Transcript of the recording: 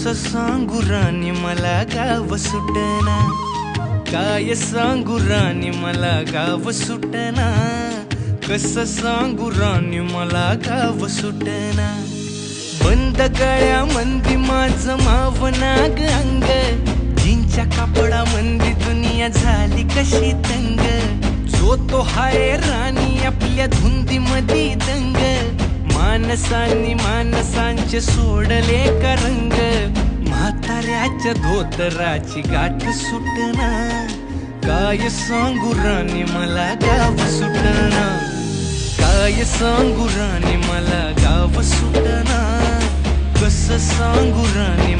सांगू राणी मला गाव सुटना, काय सांगू राणी मला गाव सुटना, कसं सांगू राणी मला गाव सुटना। बंद गळ्या मंदी माझं मावनाग अंग, जींच्या कापडा मंदी दुनिया झाली कशी तंग। जो तो हाय राणी आपल्या धुंदी मधी दंग, मानसांनी मानसांचे सोडले का रंग। म्हाताऱ्याच्या धोतराची गाठ सुटना, काय सांगू राणी मला गाव सुटना, काय सांगू राणी मला गाव सुटना, कसं सांगू राणी